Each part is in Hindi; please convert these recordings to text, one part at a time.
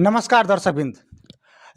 नमस्कार दर्शकवृन्द।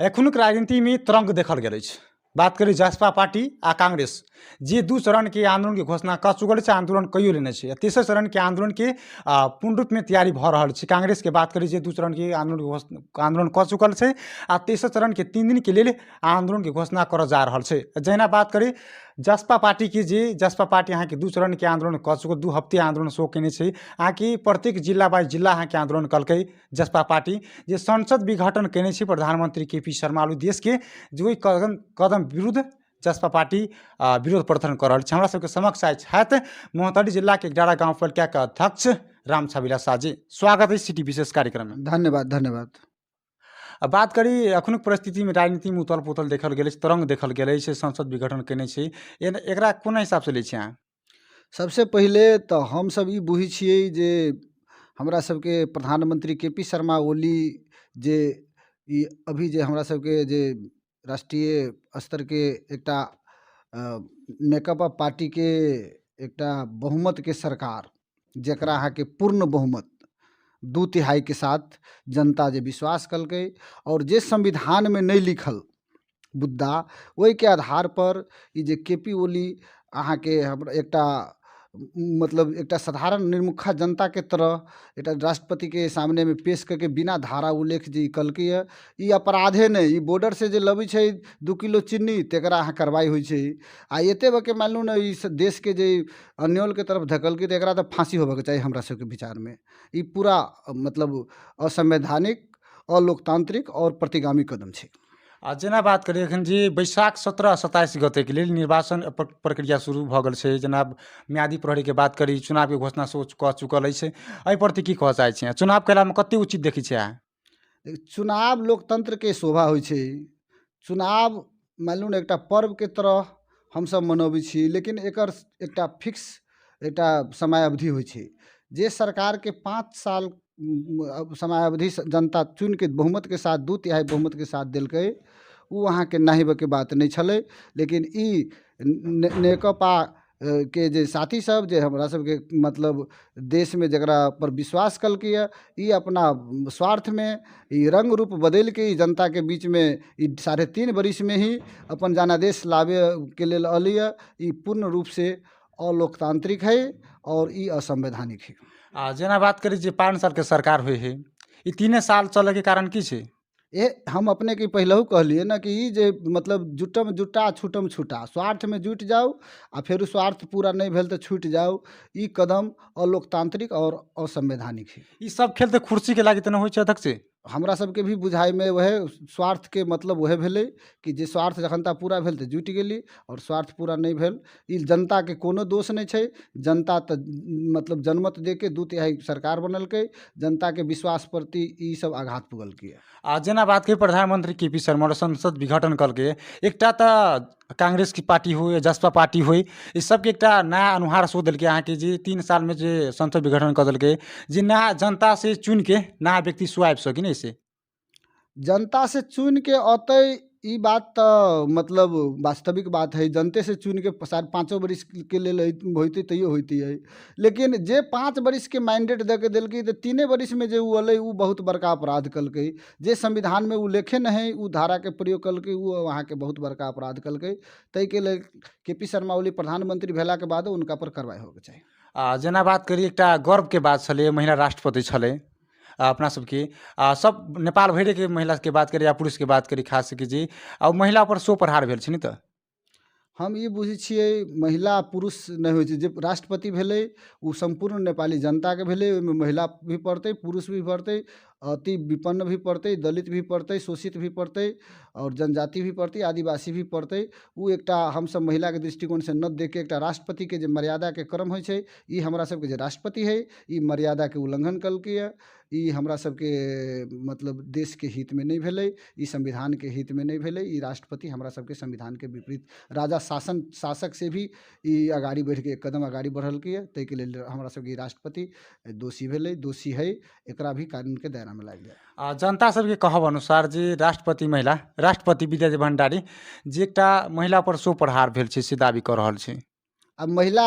एखनुक राजनीति में तरंग देखल गेल अछि। बात करी जसपा पार्टी आ कांग्रेस जे दू चरण के आंदोलन के घोषणा कर चुकल है, आंदोलन कईयो लेने छै। तेसर चरण के आंदोलन के पूर्ण रूप में तैयारी भ रहल छै। कांग्रेस के बात करी जे दू चरण के आंदोलन कर चुकल है आ तेसर चरण के 3 दिन के लिए आंदोलन के घोषणा कर जा रहल छै। जहिना बात करी जसपा पार्टी की जे जसपा पार्टी यहाँ के दू चरण के आंदोलन कर चुकल, 2 हफ्ते आंदोलन शो केने छै। यहाँ की प्रत्येक जिला बाई जिला यहाँ के आंदोलन कलकै जसपा पार्टी जे संसद विघटन केने छै। प्रधानमंत्री केपी शर्मा ओली देश के जो कदम विरुद्ध जसपा पार्टी विरोध प्रदर्शन कर रहा है। हमरा सबके समक्ष आए छथि मोहतरी जिला के डारा गांव पालिका के अध्यक्ष राम छविला शाह जी। स्वागत है सिटी विशेष कार्यक्रम में। धन्यवाद। बात करी अखनुक परिस्थिति में राजनीति में उतल पुतल देखल गेल, तरंग देखल गेल, संसद विघटन केने छै। एकरा कोन हिसाब से लै छी अहाँ? सबसे पहले तो हम सब ई बुझी छियै जे हमरा सबके प्रधानमंत्री केपी शर्मा ओली जे ई अभी जे हमरा सबके जे राष्ट्रीय स्तर के एकटा मेकअप पार्टी के एकटा बहुमत के सरकार जकरा अहाँ के पूर्ण बहुमत 2/3 के साथ जनता जे विश्वास कलकै और जे संविधान में नहीं लिखल मुद्दा वही के आधार पर ई जे केपी ओली अहाँ के एकटा मतलब एकटा साधारण निर्मुखा जनता के तरह एकटा राष्ट्रपति के सामने में पेश करके बिना धारा उल्लेख जे कलकै है ई अपराधे नहीं। ई बॉर्डर से जे लबै छै 2 किलो चीनी तेकरा अहाँ कार्रवाई होइ छै। आ एते बके मान लू ना ई देश के जे अन्यल के तरफ धकलकै तो एकरा तो फांसी होबे के चाहिए हमरा सबके विचार में। ई पूरा मतलब असंवैधानिक, अलोकतांत्रिक और प्रतिगामी कदम छै। जेना बात करिए एखन जी बैसाख 17-27 गते के लिए निर्वाचन प्रक्रिया शुरू भ गेल छै। जेना म्यादी प्रहरी के बात करी, चुनाव के घोषणा कऽ चुकल अछि। एहि प्रति की कहऽ चाहै छी? चुनाव कैला में कते उचित देखै छी अहाँ? चुनाव लोकतंत्र के शोभा होइ छै। चुनाव मान लू ना एकटा पर्व के तरह हम सब मनबै छी, लेकिन एकर एकटा फिक्स एकटा समय अवधि होइ छै। जे सरकार के 5 साल समय अवधि जनता चुन के बहुमत के साथ 2/3 बहुमत के साथ दिलकै, उ अहाँ के नाहिब के बात नहीं छलै। लेकिन ई नेकपा के जे साथी सब जे हमरा सब के मतलब देश में जकरा पर विश्वास कलकै है, ई अपना स्वार्थ में ई रंग रूप बदल के जनता के बीच में ई 3.5 बरिस में ही अपन जनादेश लावे के लेल अली है। ई पूर्ण रूप से अलोकतांत्रिक है और ई असंवैधानिक है। जेना बात करी जे 5 साल के सरकार हुई है, ई 3 साल चले के कारण की छै? हम अपने के पहलू कहलिए ना कि ई जे मतलब जुटम जुटा छूटम छूटा, स्वार्थ में जुट जाओ आ फिर स्वार्थ पूरा नहीं भेल तो छूट जाओ, ई कदम अलोकतांत्रिक और असंवैधानिक है। ई सब खेल तो कुर्सी के लागी तो न होइ छै अध्यक्ष? हमरा सबके भी बुझाई में वह स्वार्थ के मतलब वह भेलै कि जे स्वार्थ जखनता पूरा भेल तो जुटि गेली और स्वार्थ पूरा नहीं भेल। ई जनता के कोनो दोष नहीं छै। जनता तो मतलब जनमत दे के 2/3 सरकार बनलकै, जनता के विश्वास प्रति ई सब आघात पुगलकै। जेना बात करी प्रधानमंत्री केपी शर्मा ओली संसद विघटन कलकै, एकटा तो कांग्रेस की पार्टी हो या जसपा पार्टी हो, इस सब के एकटा नया अनुहार शो दिलकै अहाँ के जे 3 साल में जे संसद विघटन कर दिलकै, जे नया जनता से चुन के नया व्यक्ति सो आबि सकी नहीं से? जनता से चुन के अतै ई बात तो मतलब वास्तविक बात है। जनते से चुन के 5 बरिस के लेल होती तैयो होती है। लेकिन जे 5 बरिस के मैंडेट दे के दिलकै तो 3 बरिस में जे उ अलै उ बहुत बड़का अपराध कलकै। जे संविधान में उल्लेखे नहीं उ धारा के प्रयोग कलकै, उ वहाँ के बहुत बड़का अपराध कलकै। तै के लेल केपी शर्मा ओली प्रधानमंत्री भेला के बाद उनका पर कार्रवाई होके चाहिए। जेना बात करी एकटा गर्व के बात छलै, महिला राष्ट्रपति छलै अपना सबके। सब नेपाल भरि के महिला के बात करी या पुरुष के बात करी खास के जी, महिला पर सो प्रहार भेल छै नहीं तो? हम ये बुझे छियै महिला पुरुष नहीं होइ छै। जे राष्ट्रपति भेलै उ संपूर्ण नेपाली जनता के भेलै, ओहिमे महिला भी पड़तै, पुरुष भी पड़तै, अति विपन्न भी पड़तै, दलित भी पड़तै, शोषित भी पड़तै और जनजाति भी पड़तै, आदिवासी भी पड़तै। उ एकटा हम सब महिला के दृष्टिकोण से न देख के एकटा राष्ट्रपति के जे मर्यादा के क्रम होइ छै, ई हमरा सबके जे राष्ट्रपति है ई मर्यादा के उल्लंघन कलकै है। ई हमरा सबके मतलब देश के हित में नहीं भेलै, ई संविधान के हित में नहीं भेलै। ई राष्ट्रपति हमरा सबके संविधान के विपरीत राजा शासक से भी ई आगाड़ी बढ़ के एक कदम आगाड़ी बढ़लकै है। तै के लेल हमरा सबके राष्ट्रपति दोषी भेलै, दोषी है, एकरा भी कानून के दायरा में लाग जाए। जनता सबके कहब अनुसार जे राष्ट्रपति महिला राष्ट्रपति विद्यादेवी भण्डारी जे एकटा महिला पर सो प्रहार भेल छै से दावी कर रहल छै। आ महिला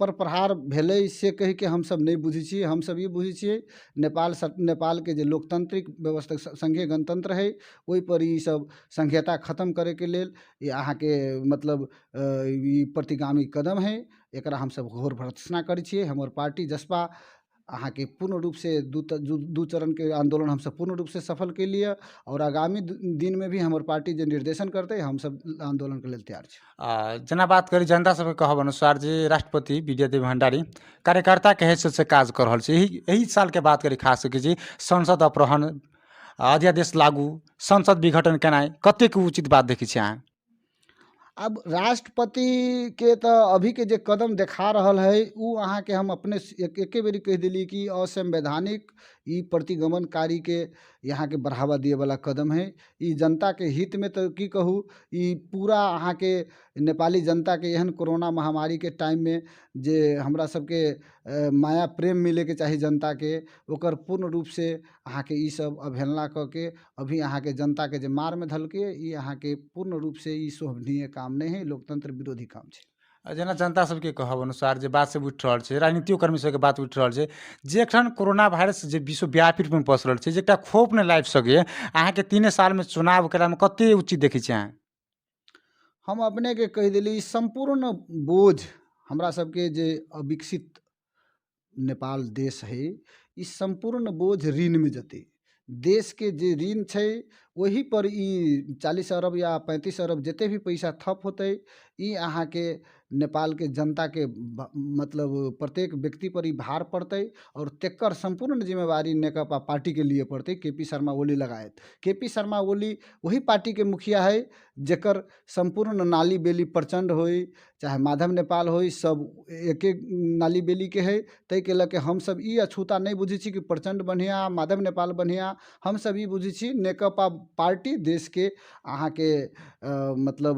पर प्रहार भेलै से कहि के हमसब नहीं बुझै छियै। हमसब ई बुझै छियै नेपाल के जे लोकतांत्रिक व्यवस्था संघीय गणतंत्र है ओहि पर ई सब संघीयता खत्म करे के लेल ई अहाँके मतलब ई प्रतिगामी कदम है। एकरा हमसब घोर भर्त्सना करै छियै। हमर पार्टी जसपा अहाँके पूर्ण रूप से दू चरण के आंदोलन हमसब पूर्ण रूप से सफल केलिए और आगामी दिन में भी हमर पार्टी जे निर्देशन करते हम सब आंदोलन के लेल तैयार छी। जेना बात करी जनता सबके कहब अनुसार जे राष्ट्रपति विद्यादेवी भण्डारी कार्यकर्ता के हैसियत से काज कर रहल छै। यही साल के बात करी खास करके जी संसद अपहरण अध्यादेश लागू संसद विघटन केनाइ कतेक उचित बात देखै छी अहाँ? अब राष्ट्रपति के तो अभी के जे कदम देखा रहल है उ अहाँ के हम अपने एके बेरी कह दिली कि असंवैधानिक ई प्रतिगमनकारी के यहाँ के बढ़ावा दिए वाला कदम है। ई जनता के हित में तो की कहू ई पूरा अहाँ के नेपाली जनता के एहन कोरोना महामारी के टाइम में जे हमरा सबके माया प्रेम मिले के चाही जनता के ओकर पूर्ण रूप से अहाँ के ई सब अवहेलना क के अभी अहाँ के जनता के जे मार में धलके ई अहाँ के पूर्ण रूप से ई शोभनीय काम नहीं है, लोकतंत्र विरोधी काम छै। जेना जनता सबके कहब अनुसार जे बात सब उठि रहल छै, राजनीतिक कर्मी सबके बात उठि रहल छै जे एखन कोरोना वायरस जे विश्वव्यापी रूप में पसि रहल छै जे एकटा खोप नहि लाबि सकैए अहाँके 3 साल में चुनाव करामे कते उचित देखै छी अहाँ? हम अपने के कह दिली ई संपूर्ण बोझ हमरा सबके जे अविकसित नेपाल देश है ई संपूर्ण बोझ ऋण में जते। देश के जे ऋण छै वही पर ई 40 अरब या 35 अरब जते भी पैसा थप होते ई अहाँ के नेपाल के जनता के मतलब प्रत्येक व्यक्ति पर ई भार पड़ते और तेकर संपूर्ण जिम्मेवारी नेकपा पार्टी के लिए पड़ते। केपी शर्मा ओली लगायत केपी शर्मा ओली वही पार्टी के मुखिया है जेकर संपूर्ण नाली बेली प्रचंड होई चाहे माधव नेपाल होई सब एक एक नाली बेली के है। तै के लके हम सब ई अछूता नहीं बुझै छी कि प्रचंड बढ़िया माधव नेपाल बढ़िया। हम सब ई बुझै छी नेकपा पार्टी देश के अहाँ के मतलब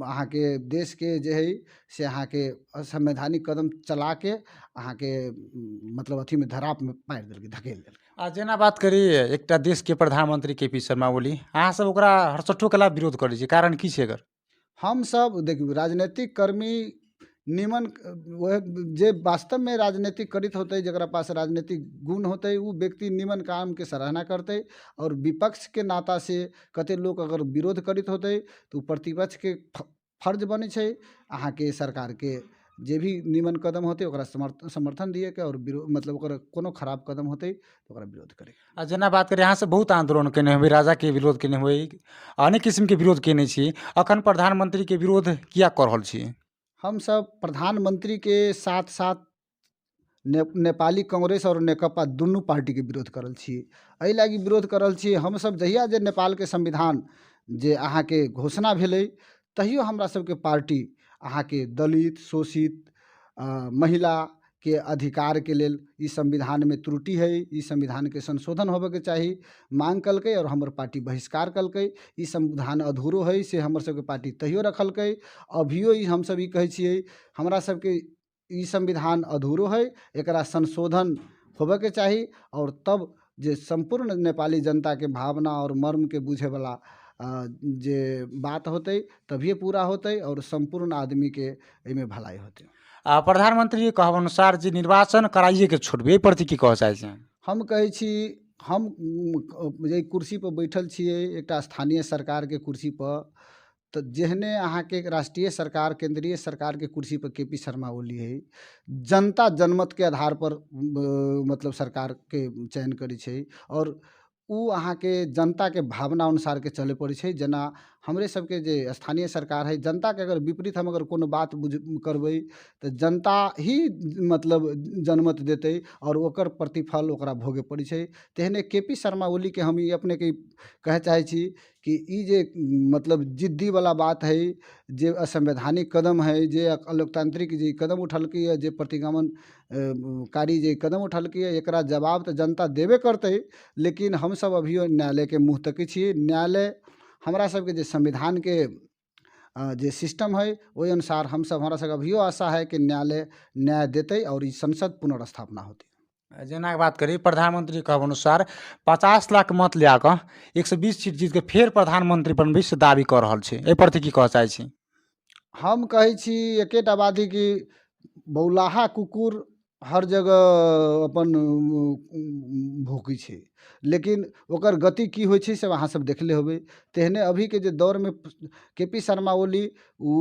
अहाँ के देश के जे है से अहाँ के असंवैधानिक कदम चला के अहाँ के मतलब अथी में धराप में पारि देलकै धकेल देलकै। जेना बात करी एकटा देश के प्रधानमंत्री केपी शर्मा ओली अहाँ सब ओकरा हरसठ्ठो कला विरोध करै छी, कारण की छै एकर? हम सब देखियो राजनीतिक कर्मी निमन वह जे वास्तव में राजनीतिक करित होते जकरा पास राजनीतिक गुण होते उ व्यक्ति निमन काम के सराहना करते और विपक्ष के नाता से कते लोग अगर विरोध करित होते तो प्रतिपक्ष के फर्ज बने छै अहाँ के सरकार के जे भी निमन कदम होते ओकरा समर्थन दिए के और मतलब ओकर कोनो खराब कदम होते तो ओकरा विरोध करे। जेना बात करी अहाँ सब बहुत आंदोलन केने हुए, राजा के विरोध केने हुए, अनेक किस्म के विरोध केने छी, अखन प्रधानमंत्री के विरोध किया कर रहल छी? हम सब प्रधानमंत्री के साथ साथ नेपाली कांग्रेस और नेकपा दुनू पार्टी के विरोध करल छी। एहि लागी विरोध करल छी हम सब जहिया जे नेपाल के संविधान जे अहाँ के घोषणा भेलै तहियो हमरा सबके पार्टी अहाँ के दलित शोषित महिला के अधिकार के लेल ई संविधान में त्रुटि है ई संविधान के संशोधन होबे के चाही मांग कलकै और हमर पार्टी बहिष्कार कलकै। ई संविधान अधूरो है से हमर सबके पार्टी तहियो रखलकै। अभियो ई हम सब ई कहै छियै हमरा सबके ई संविधान अधूरो है एकरा संशोधन होबे के चाही और तब जे संपूर्ण नेपाली जनता के भावना और मर्म के बुझे वाला जे बात होते तभिए पूरा होते और संपूर्ण आदमी के एमे भलाई होते। प्रधानमंत्री कहब अनुसार जे निर्वाचन कराइए के छोड़बे एहि प्रति की कह चाहै छी? हम कहै छी हम जे कुर्सी पर बैठल छियै एकटा स्थानीय सरकार के कुर्सी पर तो जेहने अहाँ के राष्ट्रीय सरकार केंद्रीय सरकार के कुर्सी पर केपी शर्मा ओली है जनता जनमत के आधार पर मतलब सरकार के चयन करै छै और उ अहाँ के जनता के भावना अनुसार के चले पड़े छै। जेना हमरे सबके जे स्थानीय सरकार है जनता के अगर विपरीत हम अगर कोनो बात करबै तो जनता ही मतलब जनमत देते और ओकर प्रतिफल ओकरा भोगे पड़े छै। तेहने केपी शर्मा ओली के हम ई अपने के कहे चाहे छी कि ई जे मतलब जिद्दी वाला बात है जे असंवैधानिक कदम है जे लोकतांत्रिक जे कदम उठलकै है जे प्रतिगमन कारी जे कदम उठलकै है एकरा जवाब तो जनता देबे करते लेकिन हम सब अभियो न्यायालय के मुँह तकै छियै। न्यायालय हमरा सबके जे संविधान के जे सिस्टम है ओहि अनुसार हम सब हमरा सबके अभियो आशा है कि न्यायालय न्याय देते और ई संसद पुनर्स्थापना होती। जेना बात करी प्रधानमंत्री कहब अनुसार 50 लाख मत लिया कऽ 120 सीट जीत के फेर प्रधानमंत्री बनबै से दावी कर रहल छै, एहि प्रति की कह चाहै छी? हम कहै छी एकेटा बात कि बौलाहा कुकुर हर जगह अपन भौंकै छै, लेकिन ओकर गति की होइ छै से अहाँ सब देखले होबै। तेहने अभी के जे दौर में के.पी. शर्मा ओली उ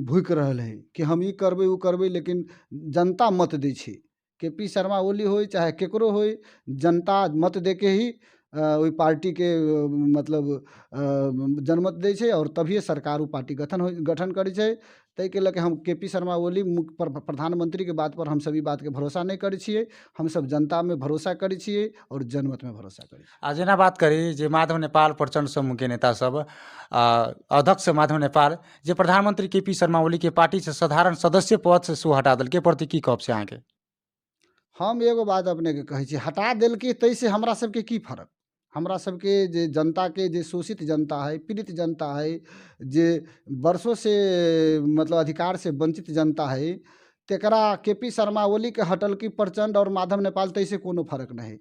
भूक रहल है कि हम ई करबै उ करबै, लेकिन जनता मत दै छै। के.पी. शर्मा ओली होय चाहे केकरो होय, जनता मत दे के ही ओहि पार्टी के मतलब जनमत दै छै और तभिए सरकार उ पार्टी गठन करै छै। ताहि के लऽ के हम के.पी. शर्मा ओली प्रधानमंत्री के बात पर हम सब ई बात के भरोसा नहीं करै छियै। हम सब जनता में भरोसा करै छियै और जनमत में भरोसा करै छियै। आ जेना बात करी जे माधव नेपाल प्रचंड समूह के नेता सब अध्यक्ष माधव नेपाल जे प्रधानमंत्री के.पी. शर्मा ओली के पार्टी से साधारण सदस्य पद से सेहो हटा देलकै, प्रति की कहब छै अहाँके? हम एगो बात अपने के कहै छी, हटा देलकै तै से हमरा सबके की फर्क? हमरा सबके जे जनता के जे शोषित जनता है, पीड़ित जनता है, जे वर्षों से मतलब अधिकार से वंचित जनता है, तेकरा के.पी. शर्मा ओली के हटलकी प्रचंड और माधव नेपाल तै से कोनो फर्क नहीं।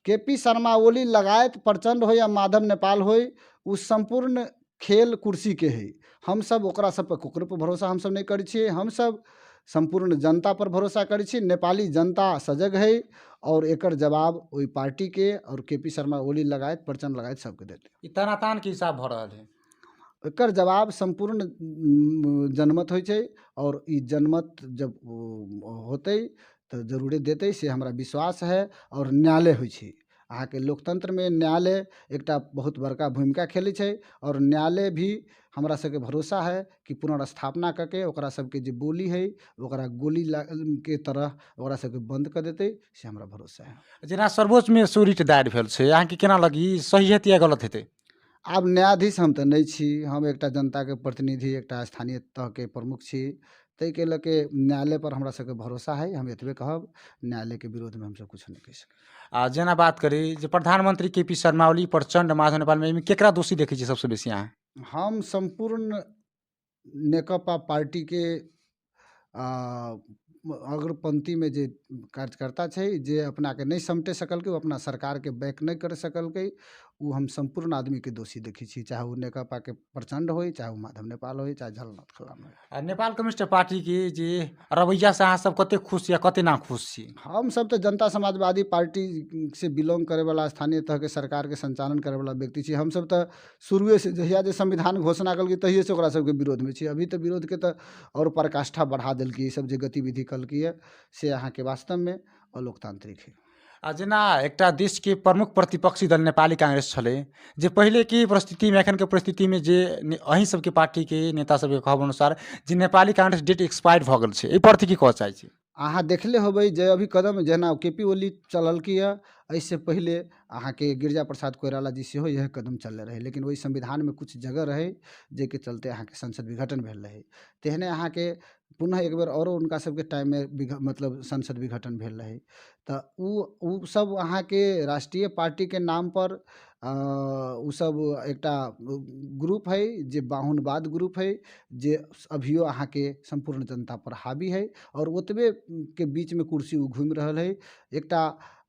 के.पी. शर्मा ओली लगायत प्रचंड हो या माधव नेपाल हो, उ संपूर्ण खेल कुर्सी के है। हम सब ओकरा सब पर ककरो पर भरोसा हम सब नहीं करै छियै। हम सब संपूर्ण जनता पर भरोसा करै छी। नेपाली जनता सजग है और एकर जवाब ओहि पार्टी के और के.पी. शर्मा ओली लगायत प्रचंड लगायत सबके देतै। ई तानातान के हिसाब भऽ रहल है। एकर जवाब संपूर्ण जनमत होइ छै और ई जनमत जब होतै तो जरूरे देतै से हमरा विश्वास है। और न्यायालय होइ छै, अहाँके लोकतंत्र में न्यायालय एकटा बहुत बड़का भूमिका खेलै छै और न्यायालय भी हमरा सबके भरोसा है कि पुनर्स्थापना करके ओकरा सबके जे बोली है ओकरा गोली के तरह ओकरा सबके बंद कर देतै, से हमरा भरोसा है। जेना सर्वोच्च में सुरिट दायर भेल छै, अहाँके केना लगी सही हेतै या गलत हेतै? आब न्यायाधीश हम तऽ नहीं छी, हम एकटा जनता के प्रतिनिधि, एकटा स्थानीय तह के प्रमुख छी। ताहि के लऽ के न्यायालय पर हमरा सबके भरोसा है। हम एतबे कहब, न्यायालय के विरोध में हम सब कुछ नहीं कहि सकै। जेना बात करी जे प्रधानमंत्री के.पी. शर्मा ओली प्रचंड माधव नेपाल में केकरा दोषी देखै छी सबसे बेसी अहाँ? हम संपूर्ण नेकपा पार्टी के अग्रपंक्ति में जे कार्यकर्ता छै, जे अपना के नहीं समटे सकलकै, वो अपना सरकार के बैक नहीं कर सकलकै, उ हम संपूर्ण आदमी के दोषी देखै छी। चाहे वो नेकपा के प्रचंड होय, चाहे वो माधव नेपाल होय, चाहे झलनाथ खलाम होय। नेपाल कम्युनिस्ट पार्टी के जे रवैया से अहाँ सब कते खुश या कते ना खुश छी? हम सब तो जनता समाजवादी पार्टी से बिलोंग करे वाला स्थानीय तह के सरकार के संचालन करे वाला व्यक्ति छी। हम सब तो शुरुए से जहिया जे संविधान घोषणा कल तहिए से ओकरा सबके विरोध में छी। अभी तो विरोध के तो और पराकाष्ठा बढ़ा देलकै, सब जे गतिविधि कलकै से अहाँ के वास्तव में अलोकतांत्रिक है। जेना एकटा देश के प्रमुख प्रतिपक्षी दल नेपाली कांग्रेस छलै, जे पहले की परिस्थिति में एखन के परिस्थिति में जे अहीं सबके पार्टी के नेता सबके कहब अनुसार जे नेपाली कांग्रेस डेट एक्सपायर्ड भऽ गेल छै, एहि प्रति की कहऽ चाहै छी? अहाँ देखले होबै जे अभी कदम जेना के.पी. ओली चललकै है, इससे पहले अहाँ के गिरिजा प्रसाद कोइराला जी सेहो यह कदम चलले रहे, लेकिन वही संविधान में कुछ जगह रहे जे के चलते अहाँ के संसद विघटन भेल रहे। तेहने अहाँ के पुनः एक बेर औरो उनका सबके टाइम में मतलब संसद विघटन भेल रहे। तो उ सब अहाँ के राष्ट्रीय पार्टी के नाम पर उ सब एकटा ग्रुप है जे बाहुनवाद ग्रुप है, जे अभियो अहाँ के संपूर्ण जनता पर हावी है और ओतबे के बीच में कुर्सी उ घूमि रहल है। एकटा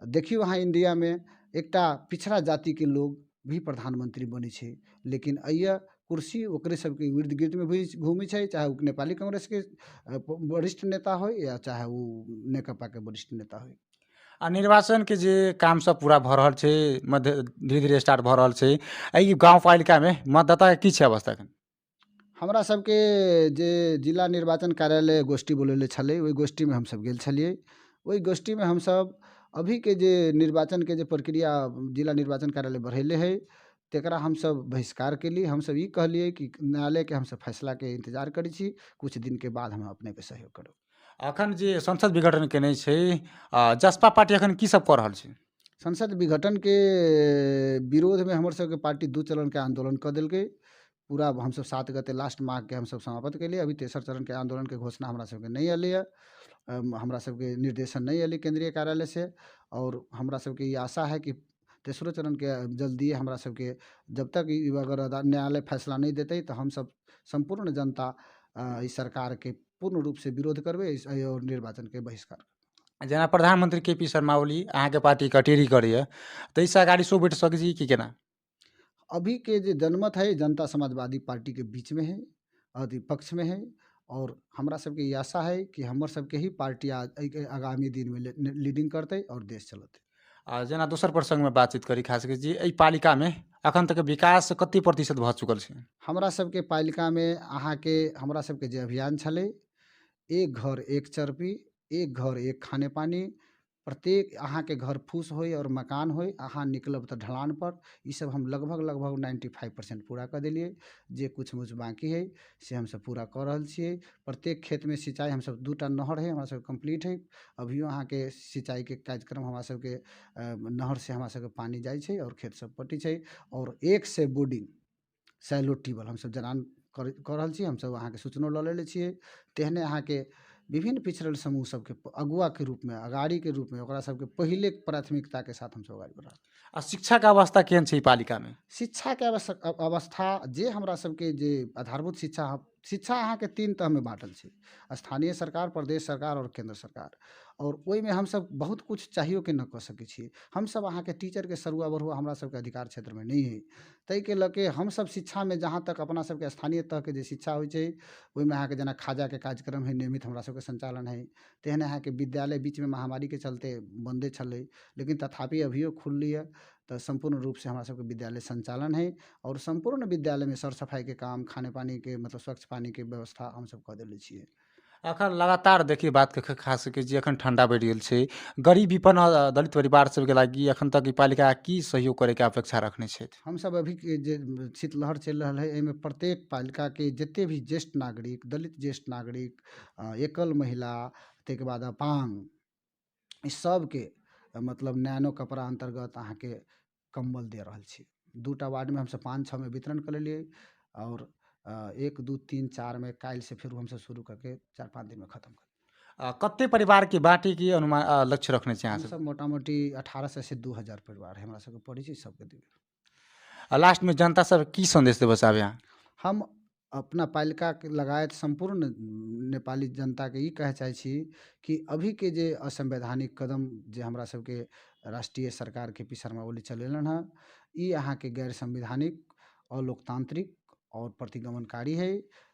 देखियो अहाँ इंडिया में एकटा पिछड़ा जाति के लोग भी प्रधानमंत्री बनै छै, लेकिन अइया कुर्सी ओकरे सबके इर्द गिर्द में भी घूमै छै, चाहे वो नेपाली कांग्रेस के वरिष्ठ नेता हो या चाहे वो नेकपा के वरिष्ठ नेता हो। निर्वाचन के जे काम सब पूरा भऽ रहल छै, धीरे धीरे स्टार्ट भऽ रहल छै, एहि गाउँपालिका में मतदाता के की छै अवस्था एखन? हमरा सबके जे जिला निर्वाचन कार्यालय गोष्ठी बोलेले छलै, ओहि गोष्ठी में हम सब गेल छलियै। ओहि गोष्ठी में हम सब अभी के जे निर्वाचन के जे प्रक्रिया जिला निर्वाचन कार्यालय बढ़ेले है, तेकरा हम सब बहिष्कार केली। हम सब ई कहलिए कि न्यायालय के हम सब फैसला के इंतजार करै छी, कुछ दिन के बाद हम अपने के सहयोग करब। अखन जे संसद विघटन केने छै, जसपा पार्टी अखन की सब कऽ रहल छै? संसद विघटन के विरोध में हमर सबके पार्टी 2 चरण के आंदोलन कऽ देलकै। पूरा हम सब 7 गते लास्ट माह के हम सब समाप्त केलिए। अभी तेसर चरण के आंदोलन के घोषणा हमरा सबके नहीं अयलै है, हमरा सबके निर्देशन नहीं अयलै केंद्रीय कार्यालय से। और हमरा सबके ई आशा है कि तेसरो चरण के जल्दिए हमरा सबके, जब तक ई अगर न्यायालय फैसला नहीं देतै तो हम सब संपूर्ण जनता इस सरकार के पूर्ण रूप से विरोध करबै और निर्वाचन के बहिष्कार। जेना प्रधानमंत्री के.पी. शर्मा ओली अहाँ के पार्टी कटेरी करैए, तऽ इससे अगाड़ी सो बैठ सकै छी कि केना? अभी के जो जनमत है जनता समाजवादी पार्टी के बीच में है, अति पक्ष में है और हमरा सबके ई आशा है कि हमर सबके ही पार्टी आगामी दिन में लीडिंग करते और देश चलते। जेना दोसर प्रसंग में बातचीत करी खास कर जी एहि पालिका में अखन तक विकास कते प्रतिशत भ चुकल छै? हमरा सबके पालिका में अहाँ के हमरा सबके जे अभियान छलै, एक घर एक चरपी, एक घर एक खाने पानी, प्रत्येक अहाँ के घर फूस होय और मकान होय, अहाँ निकलब तऽ ढलान पर, ई सब हम लगभग 95% पूरा कर देलिए। जे कुछ मुछ बाकी है से हम सब पूरा कर रहल छियै। प्रत्येक खेत में सिंचाई हम सब 2टा नहर है हमरा सब कंप्लीट है। अभियो अहाँ के सिंचाई के कार्यक्रम हमरा सब के नहर से हमरा सब के पानी जाय छै और खेत सब पटी छै और 1 से बोर्डिंग सैलो ट्यूबवेल हम सब जनान कर रहल छी। हम सब अहाँ के सूचनो लऽ लेले छियै। तेहने अहाँ के विभिन्न पिछड़ल समूह सबके अगुआ के रूप में, अगाड़ी के रूप में ओकरा सबके पहिले प्राथमिकता के साथ हम सब अगाडि बढ़ा। आ शिक्षा के अवस्था केहन छै ई पालिका में? शिक्षा के अवस्था जे हमरा सबके जे आधारभूत शिक्षा अहाँ के 3 तह में बाँटल छै, स्थानीय सरकार, प्रदेश सरकार और केंद्र सरकार। और ओहि में हम सब बहुत कुछ चाहियो के न कऽ सकै छी। हम सब अहाँ के टीचर के सरुआ बरुआ हमरा सबके अधिकार क्षेत्र में नहीं है। तै के लऽ के हम सब शिक्षा में जहाँ तक अपना सबके स्थानीय तह के जे शिक्षा होइ छै, ओहि में अहाँ के जेना खाजा के कार्यक्रम है नियमित हमरा सबके संचालन है। तेहने अहाँ के विद्यालय बीच में महामारी के चलते बंदे छलै, लेकिन तथापि अभियो खुललिए तऽ संपूर्ण रूप से हमरा सबके विद्यालय संचालन है और संपूर्ण विद्यालय में सर सफाई के काम, खाने पानी के मतलब स्वच्छ पानी के व्यवस्था हम सब कऽ देले छियै। अखन लगातार देखिए बात के खास करके जे अखन ठंडा बढ़ि गेल छै, गरीब विपन्न दलित परिवार सबके लागि अखन तक ई पालिका की सहयोग करे के अपेक्षा रखने छथि? हम सब अभी के जे शीतलहर चलि रहल है, एहिमे प्रत्येक पालिका के जते भी ज्येष्ठ नागरिक, दलित ज्येष्ठ नागरिक, एकल महिला, ताहिके बाद अपांग, ई सबके मतलब नैनो कपड़ा अंतर्गत अहाँ के कम्बल दे रहल छी। 2टा वार्ड में हम सब 5-6 में वितरण कर लेलिए और 1, 2, 3, 4 में काल्हि से फिर हम सब शुरू करके 4-5 दिन में खत्म कर। कते परिवार के बाँटे के अनुमान लक्ष्य रखने छी अहाँ हम सब? सब मोटामोटी 1800 से 2000 परिवार है हमरा सबके पड़ै छै, सबके देबै। लास्ट में जनता सब की संदेश देबे चाहबे अहाँ? हम अपना पालिका के लगायत संपूर्ण नेपाली जनता के ई कहे चाहे छी कि अभी के जे असंवैधानिक कदम जे हमरा सबके राष्ट्रीय सरकार केपी शर्मा ओली चलेलन है, ई अहाँ के गैर संवैधानिक, अलोकतांत्रिक और प्रतिगमनकारी है।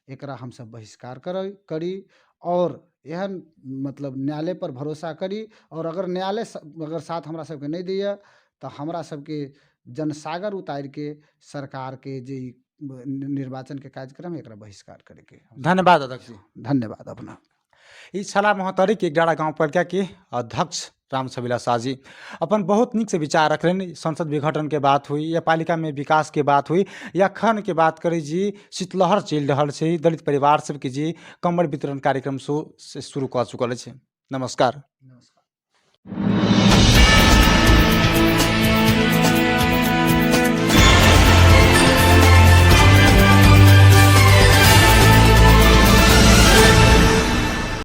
एकरा हम सब बहिष्कार करी और एहन मतलब न्यायालय पर भरोसा करी और अगर न्यायालय अगर साथ हमरा सबके नहीं दैया तो हमरा सबके जनसागर उतार के सरकार के जे निर्वाचन के कार्यक्रम है एकरा बहिष्कार करे के। धन्यवाद अध्यक्ष जी। धन्यवाद अपना। ई छला महोत्तरी के 11 गाउँपालिका के अध्यक्ष रामछविला शाहजी अपन बहुत नीक से विचार रखलनि। संसद विघटन के बात हुई या पालिका में विकास के बात हुई या खन के बात करी जी, शीतलहर चलि रहल छै, दलित परिवार सबके जी कम्बल वितरण कार्यक्रम शुरू कऽ चुकल छै। नमस्कार। नमस्कार।